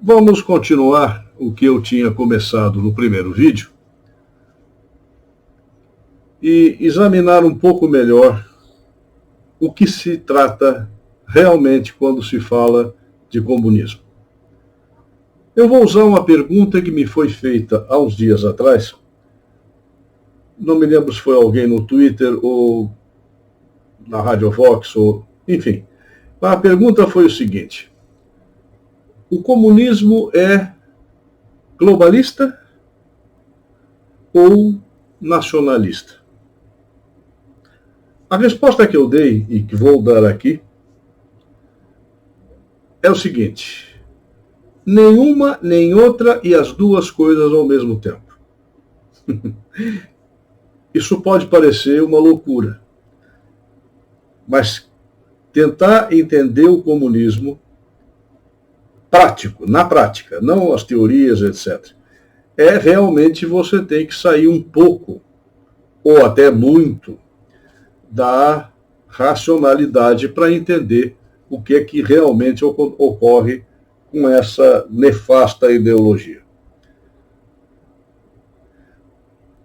Vamos continuar o que eu tinha começado no primeiro vídeo e examinar um pouco melhor o que se trata realmente quando se fala de comunismo. Eu vou usar uma pergunta que me foi feita há uns dias atrás. Não me lembro se foi alguém no Twitter ou na Rádio Vox, ou enfim. A pergunta foi o seguinte: o comunismo é globalista ou nacionalista? A resposta que eu dei e que vou dar aqui é o seguinte: nenhuma nem outra e as duas coisas ao mesmo tempo. Isso pode parecer uma loucura, mas tentar entender o comunismo prático, na prática, não as teorias, etc., é realmente você tem que sair um pouco, ou até muito, da racionalidade para entender o que é que realmente ocorre com essa nefasta ideologia.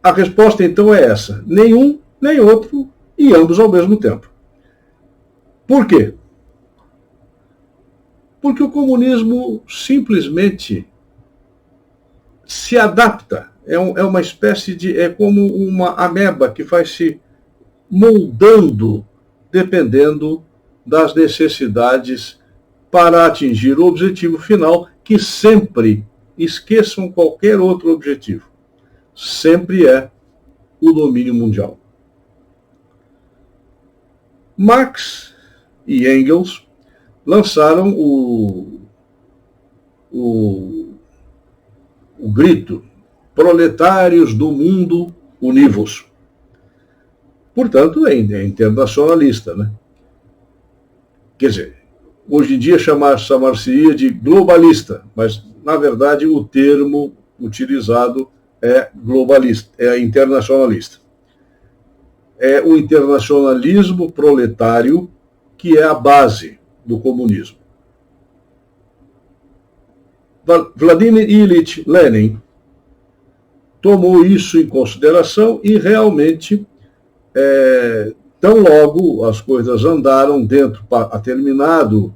A resposta, então, é essa: nenhum, nem outro, e ambos ao mesmo tempo. Por quê? Porque o comunismo simplesmente se adapta. É uma espécie de... é como uma ameba que vai se moldando dependendo das necessidades para atingir o objetivo final, que sempre, esqueçam qualquer outro objetivo, sempre é o domínio mundial. Marx e Engels lançaram o grito: proletários do mundo, univos. Portanto, é internacionalista, né? Quer dizer, hoje em dia chamar-se-ia de globalista, mas, na verdade, o termo utilizado é globalista, é internacionalista. É o internacionalismo proletário que é a base do comunismo. Vladimir Ilyich Lenin tomou isso em consideração e realmente, tão logo as coisas andaram dentro, terminado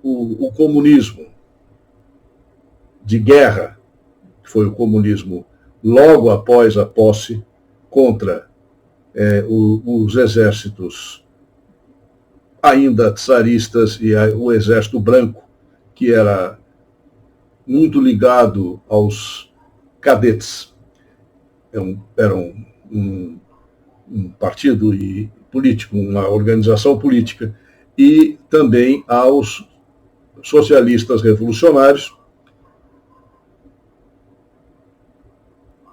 o comunismo de guerra, que foi o comunismo logo após a posse contra os exércitos ainda tsaristas e o exército branco, que era muito ligado aos cadetes. Era um partido político, uma organização política, e também aos socialistas revolucionários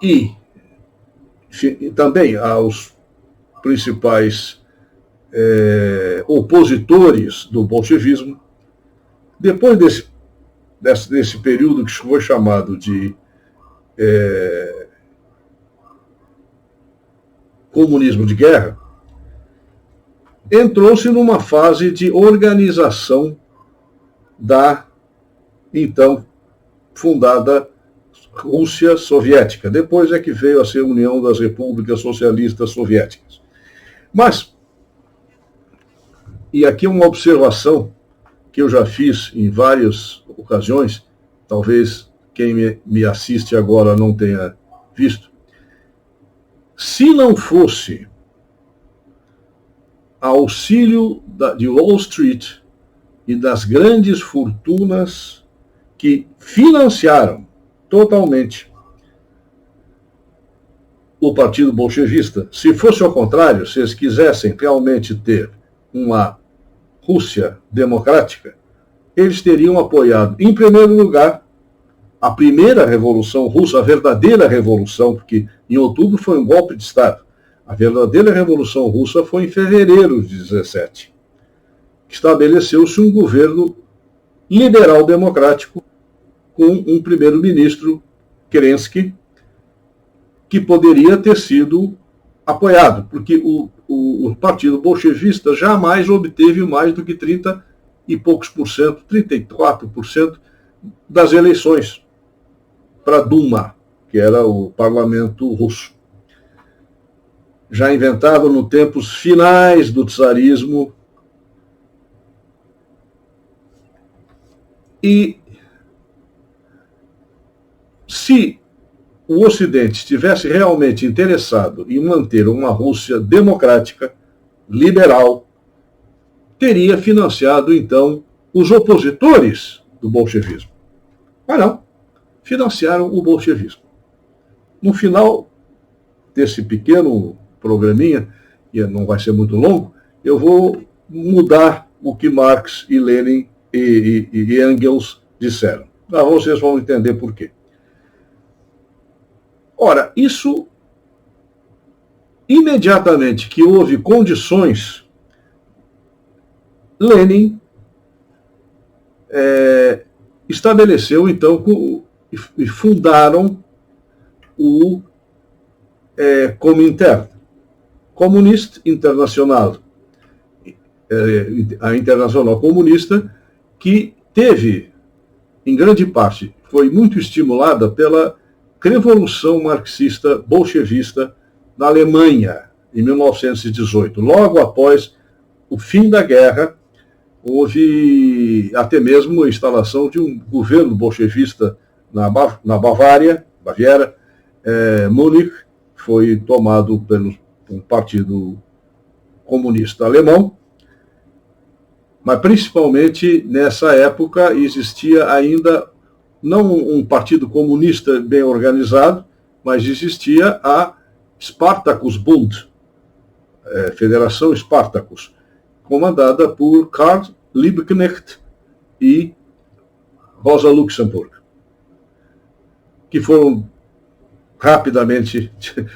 e também aos principais opositores do bolchevismo. Depois desse período que foi chamado de comunismo de guerra, entrou-se numa fase de organização da então fundada Rússia Soviética. Depois é que veio a ser a União das Repúblicas Socialistas Soviéticas. Mas, e aqui uma observação que eu já fiz em várias ocasiões, talvez quem me assiste agora não tenha visto. Se não fosse auxílio de Wall Street e das grandes fortunas que financiaram totalmente o Partido Bolchevista, se fosse ao contrário, se eles quisessem realmente ter uma Rússia democrática, eles teriam apoiado, em primeiro lugar, a primeira Revolução Russa, a verdadeira Revolução, porque em outubro foi um golpe de Estado. A verdadeira Revolução Russa foi em fevereiro de 17, que estabeleceu-se um governo liberal-democrático com um primeiro-ministro, Kerensky, que poderia ter sido apoiado, porque o Partido Bolchevista jamais obteve mais do que 30 e poucos por cento, 34% das eleições para a Duma, que era o parlamento russo. Já inventado nos tempos finais do czarismo. E se o Ocidente estivesse realmente interessado em manter uma Rússia democrática, liberal, teria financiado, então, os opositores do bolchevismo. Mas não, financiaram o bolchevismo. No final desse pequeno programinha, que não vai ser muito longo, eu vou mudar o que Marx e Lenin e Engels disseram. Vocês vão entender por quê. Ora, isso, imediatamente que houve condições, Lenin estabeleceu, então, e fundaram o Comintern, Comunista Internacional, a Internacional Comunista, que teve, em grande parte, foi muito estimulada pela Revolução Marxista Bolchevista na Alemanha, em 1918. Logo após o fim da guerra, houve até mesmo a instalação de um governo bolchevista na Baviera. Munique foi tomado pelo Partido Comunista Alemão, mas principalmente nessa época existia ainda não um partido comunista bem organizado, mas existia a Spartakusbund, Federação Spartacus, comandada por Karl Liebknecht e Rosa Luxemburg, que foram rapidamente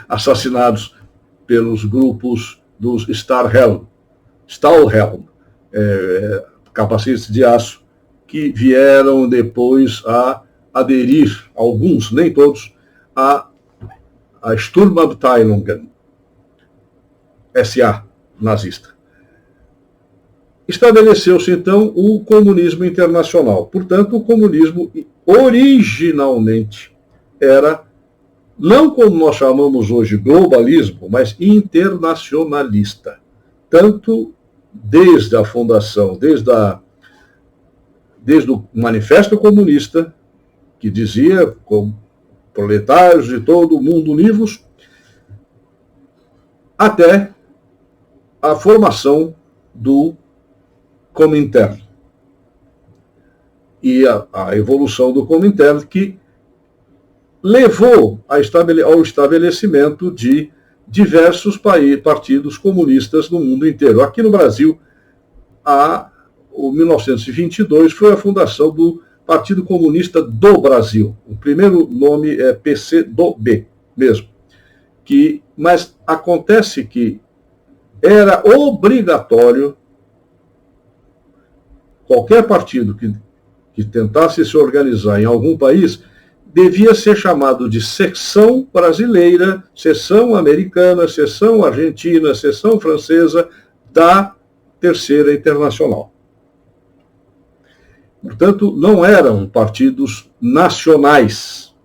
assassinados pelos grupos dos Stahlhelm, capacetes de aço, que vieram depois a aderir, alguns, nem todos, a Sturmabteilungen, SA nazista. Estabeleceu-se, então, o comunismo internacional. Portanto, o comunismo originalmente era, não como nós chamamos hoje globalismo, mas internacionalista. Tanto desde a fundação, desde o Manifesto Comunista, que dizia, com proletários de todo o mundo univos, até a formação do Comintern. E a evolução do Comintern, que levou ao estabelecimento de diversos partidos comunistas no mundo inteiro. Aqui no Brasil, o 1922 foi a fundação do Partido Comunista do Brasil. O primeiro nome é PCdoB mesmo. Mas acontece que era obrigatório qualquer partido que tentasse se organizar em algum país devia ser chamado de seção brasileira, seção americana, seção argentina, seção francesa da Terceira Internacional. Portanto, não eram partidos nacionais,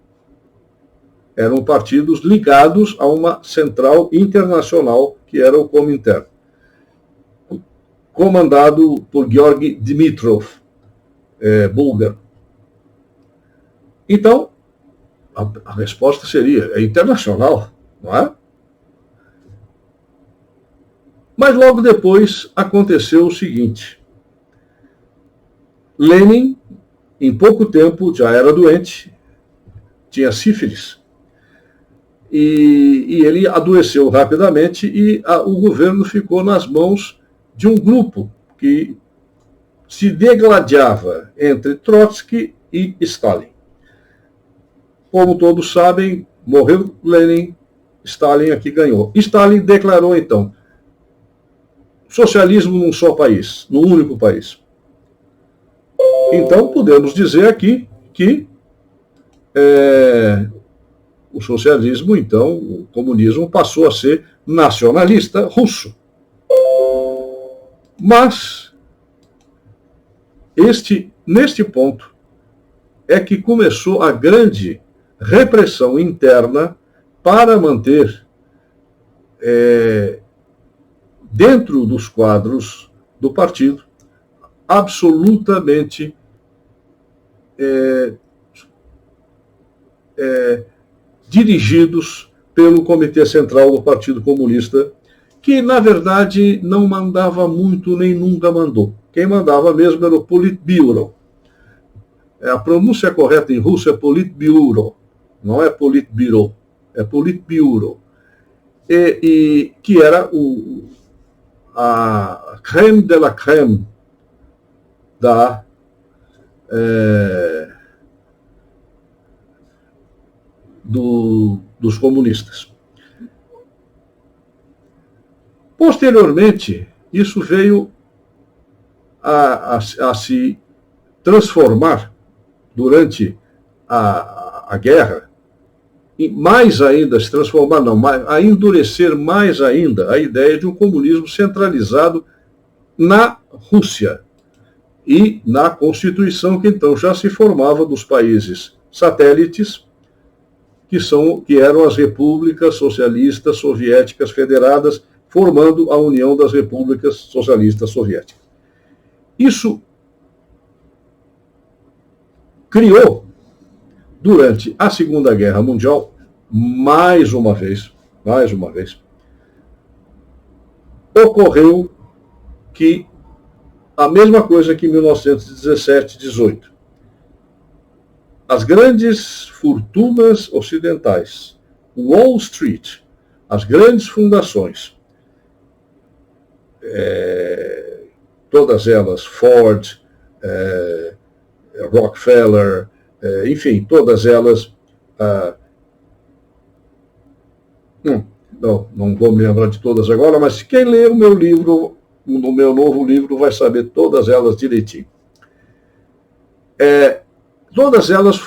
eram partidos ligados a uma central internacional, que era o Comintern, comandado por Georgi Dimitrov, búlgaro. Então, a resposta seria, internacional, não é? Mas logo depois aconteceu o seguinte: Lenin, em pouco tempo, já era doente, tinha sífilis, e ele adoeceu rapidamente, e o governo ficou nas mãos de um grupo que se degladiava entre Trotsky e Stalin. Como todos sabem, morreu Lenin, Stalin aqui ganhou. Stalin declarou, então, socialismo num só país, num único país. Então, podemos dizer aqui que o socialismo, então, o comunismo passou a ser nacionalista russo. Mas, neste ponto, é que começou a grande repressão interna para manter dentro dos quadros do partido absolutamente dirigidos pelo Comitê Central do Partido Comunista, que, na verdade, não mandava muito nem nunca mandou. Quem mandava mesmo era o Politburo. A pronúncia correta em russo é Politburo, não é Politburo, é Politburo. Que era a crème de la crème dos comunistas. Posteriormente, isso veio a se transformar durante a guerra, e mais ainda se transformar, não, a endurecer mais ainda a ideia de um comunismo centralizado na Rússia e na Constituição que então já se formava dos países satélites, que eram as repúblicas socialistas soviéticas federadas, formando a União das Repúblicas Socialistas Soviéticas. Isso criou, durante a Segunda Guerra Mundial, mais uma vez, ocorreu que a mesma coisa que em 1917, 18. As grandes fortunas ocidentais, Wall Street, as grandes fundações, todas elas, Ford, Rockefeller, enfim, todas elas, não vou me lembrar de todas agora, mas quem lê o meu livro, no meu novo livro, vai saber todas elas direitinho. Todas elas,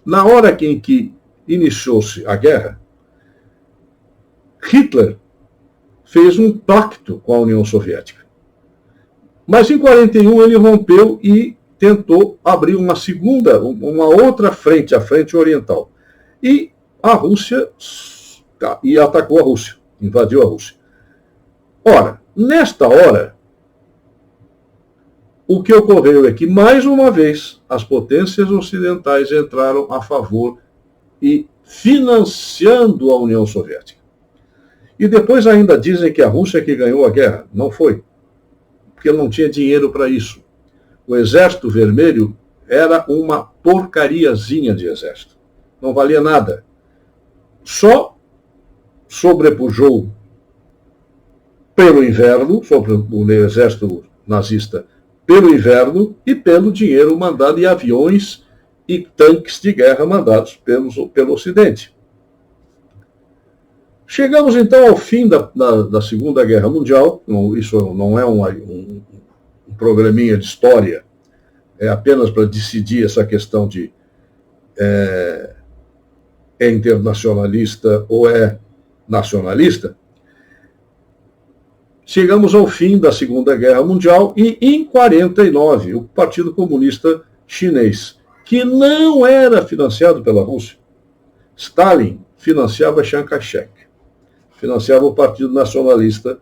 na hora em que iniciou-se a guerra, Hitler fez um pacto com a União Soviética. Mas em 1941 ele rompeu e tentou abrir uma outra frente, a frente oriental. E a Rússia, e atacou a Rússia, invadiu a Rússia. Ora, nesta hora, o que ocorreu é que, mais uma vez, as potências ocidentais entraram a favor e financiando a União Soviética. E depois ainda dizem que a Rússia que ganhou a guerra. Não foi, porque não tinha dinheiro para isso. O Exército Vermelho era uma porcariazinha de exército. Não valia nada. Só sobrepujou pelo inverno, sobre o exército nazista, pelo inverno e pelo dinheiro mandado e aviões e tanques de guerra mandados pelo Ocidente. Chegamos então ao fim da Segunda Guerra Mundial. Isso não é um programinha de história, é apenas para decidir essa questão de é internacionalista ou é nacionalista. Chegamos ao fim da Segunda Guerra Mundial e, em 1949, o Partido Comunista Chinês, que não era financiado pela Rússia, Stalin financiava Chiang Kai-shek, financiava o Partido Nacionalista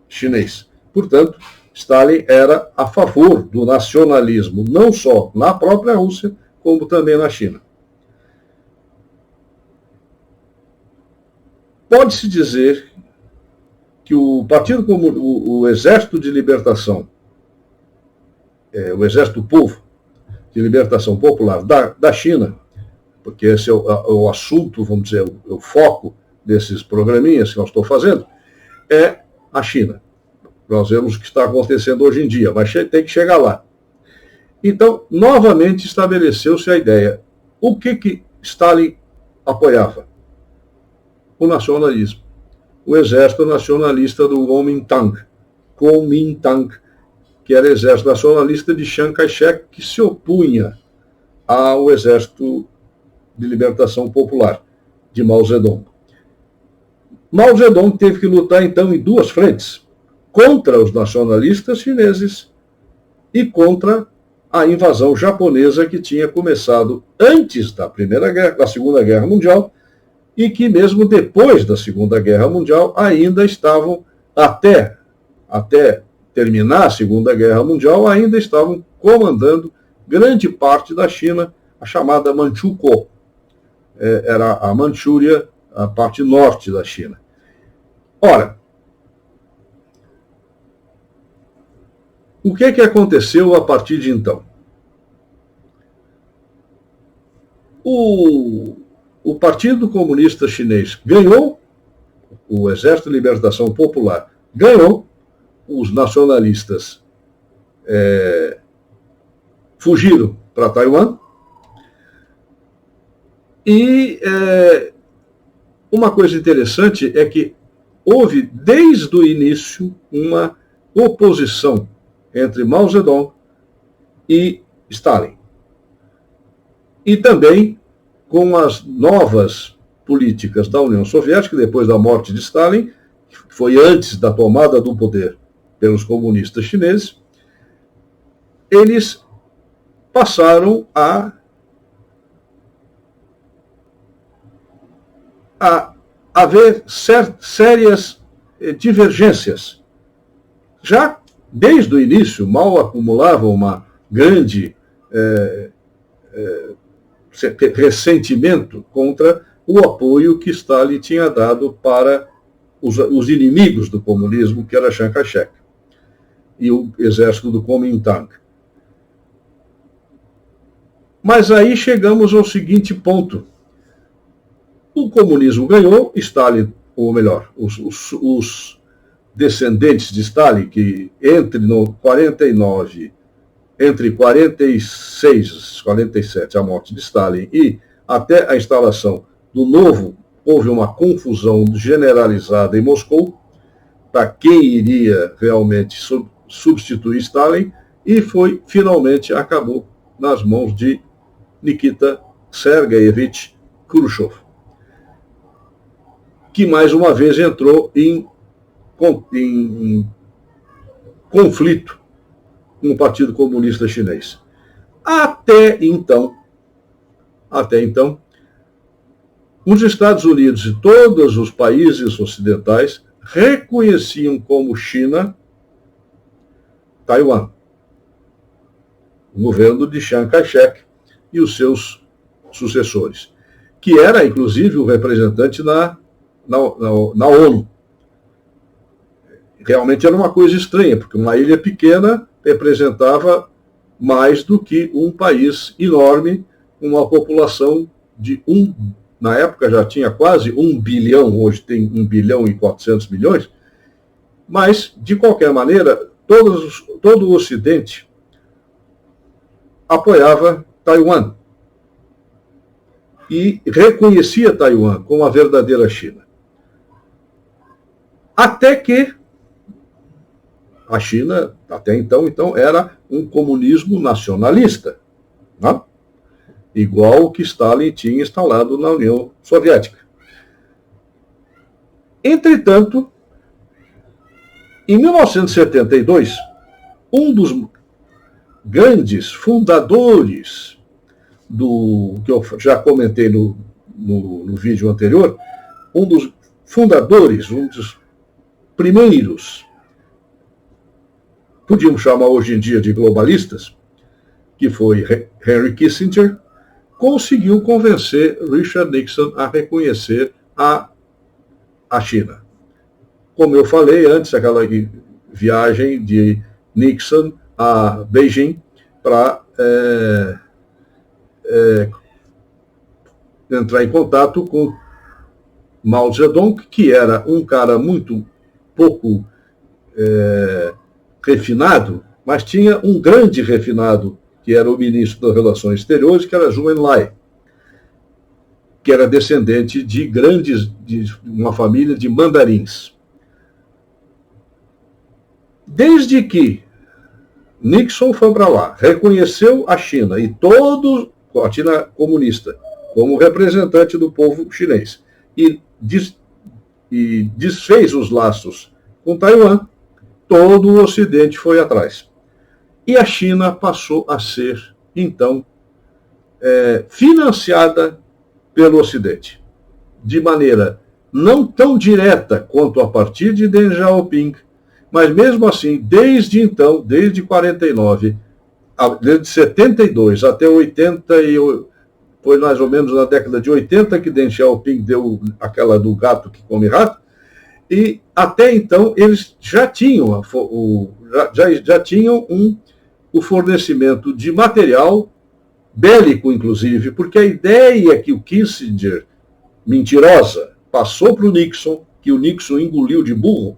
Chinês. Portanto, Stalin era a favor do nacionalismo, não só na própria Rússia, como também na China. Pode-se dizer que o Partido o Exército de Libertação, o Exército do Povo de Libertação Popular da China, porque esse é o assunto, vamos dizer, o foco desses programinhas que nós estou fazendo, é a China. Nós vemos o que está acontecendo hoje em dia, mas tem que chegar lá. Então, novamente estabeleceu-se a ideia. O que Stalin apoiava? O nacionalismo. O exército nacionalista do Kuomintang, que era o exército nacionalista de Chiang Kai-shek, que se opunha ao exército de libertação popular de Mao Zedong. Mao Zedong teve que lutar, então, em duas frentes, contra os nacionalistas chineses e contra a invasão japonesa que tinha começado antes da Segunda Guerra Mundial e que mesmo depois da Segunda Guerra Mundial ainda estavam, até terminar a Segunda Guerra Mundial, ainda estavam comandando grande parte da China, a chamada Manchukuo. Era a Manchúria, a parte norte da China. Ora, o que aconteceu a partir de então? O Partido Comunista Chinês ganhou, o Exército de Libertação Popular ganhou, os nacionalistas fugiram para Taiwan, e uma coisa interessante é que houve, desde o início, uma oposição entre Mao Zedong e Stalin. E também com as novas políticas da União Soviética, depois da morte de Stalin, que foi antes da tomada do poder pelos comunistas chineses, eles passaram a haver sérias divergências. Já desde o início, Mao acumulava uma grande ressentimento contra o apoio que Stalin tinha dado para os inimigos do comunismo, que era Chiang Kai-shek e o exército do Kuomintang. Mas aí chegamos ao seguinte ponto. O comunismo ganhou, Stalin, ou melhor, os descendentes de Stalin, que entre 46, 47, a morte de Stalin, e até a instalação do novo, houve uma confusão generalizada em Moscou para quem iria realmente substituir Stalin, e finalmente acabou nas mãos de Nikita Sergeyevich Khrushchev, que mais uma vez entrou em conflito com o Partido Comunista Chinês. Até então, os Estados Unidos e todos os países ocidentais reconheciam como China Taiwan, o governo de Chiang Kai-shek e os seus sucessores, que era, inclusive, o representante na ONU. Realmente era uma coisa estranha, porque uma ilha pequena representava mais do que um país enorme, com uma população de na época já tinha quase 1 bilhão, hoje tem 1 bilhão e 400 milhões, mas, de qualquer maneira, todo o Ocidente apoiava Taiwan e reconhecia Taiwan como a verdadeira China. Até que a China, até então, era um comunismo nacionalista, né? Igual o que Stalin tinha instalado na União Soviética. Entretanto, em 1972, um dos grandes fundadores que eu já comentei no vídeo anterior, um dos fundadores, um dos primeiros, podíamos chamar hoje em dia de globalistas, que foi Henry Kissinger, conseguiu convencer Richard Nixon a reconhecer a China. Como eu falei antes, aquela viagem de Nixon a Beijing para entrar em contato com Mao Zedong, que era um cara muito pouco refinado, mas tinha um grande refinado, que era o ministro das Relações Exteriores, que era Zhou Enlai, que era descendente de uma família de mandarins. Desde que Nixon foi para lá, reconheceu a China e a China comunista como representante do povo chinês e desfez os laços com Taiwan, todo o Ocidente foi atrás. E a China passou a ser, então, financiada pelo Ocidente, de maneira não tão direta quanto a partir de Deng Xiaoping, mas mesmo assim, desde então, desde 49, desde 72 até 80, foi mais ou menos na década de 80 que Deng Xiaoping deu aquela do gato que come rato, e até então eles já tinham, já tinham o fornecimento de material bélico, inclusive, porque a ideia que o Kissinger, mentirosa, passou para o Nixon, que o Nixon engoliu de burro,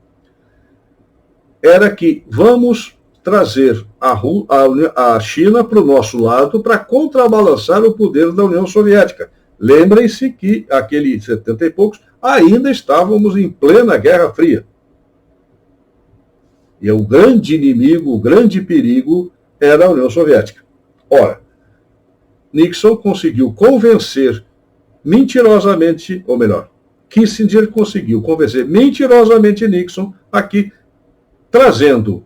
era que vamos trazer a China para o nosso lado para contrabalançar o poder da União Soviética. Lembrem-se que aquele 70 e poucos ainda estávamos em plena Guerra Fria. E o grande inimigo, o grande perigo era a União Soviética. Ora, Nixon conseguiu convencer mentirosamente, ou melhor, Kissinger conseguiu convencer mentirosamente Nixon aqui, trazendo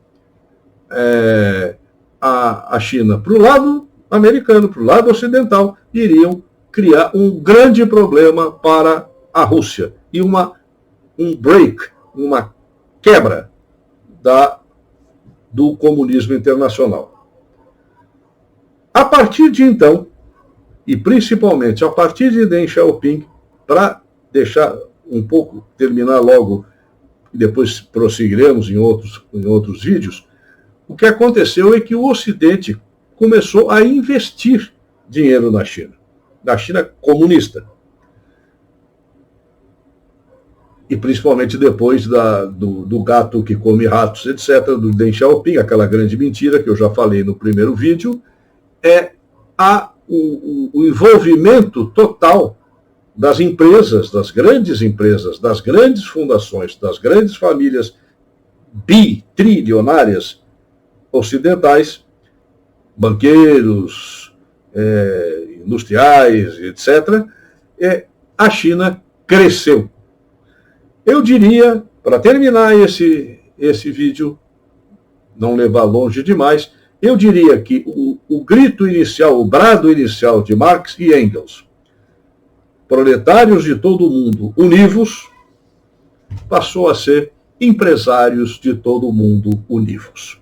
a China para o lado americano, para o lado ocidental, iriam criar um grande problema para a Rússia e um break, uma quebra do comunismo internacional. A partir de então, e principalmente a partir de Deng Xiaoping, para deixar um pouco, terminar logo, e depois prosseguiremos em outros vídeos, o que aconteceu é que o Ocidente começou a investir dinheiro na China comunista. E principalmente depois do gato que come ratos, etc., do Deng Xiaoping, aquela grande mentira que eu já falei no primeiro vídeo, o envolvimento total das empresas, das grandes fundações, das grandes famílias bitrilionárias ocidentais, banqueiros, industriais, etc., a China cresceu. Eu diria, para terminar esse vídeo, não levar longe demais, eu diria que o grito inicial, o brado inicial de Marx e Engels, proletários de todo o mundo, univos, passou a ser empresários de todo o mundo, univos.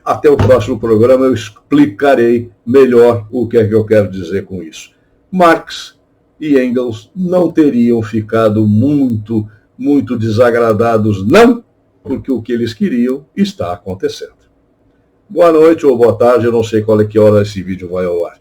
Até o próximo programa eu explicarei melhor o que é que eu quero dizer com isso. Marx e Engels não teriam ficado muito, muito desagradados, não, porque o que eles queriam está acontecendo. Boa noite ou boa tarde, eu não sei qual é que hora esse vídeo vai ao ar.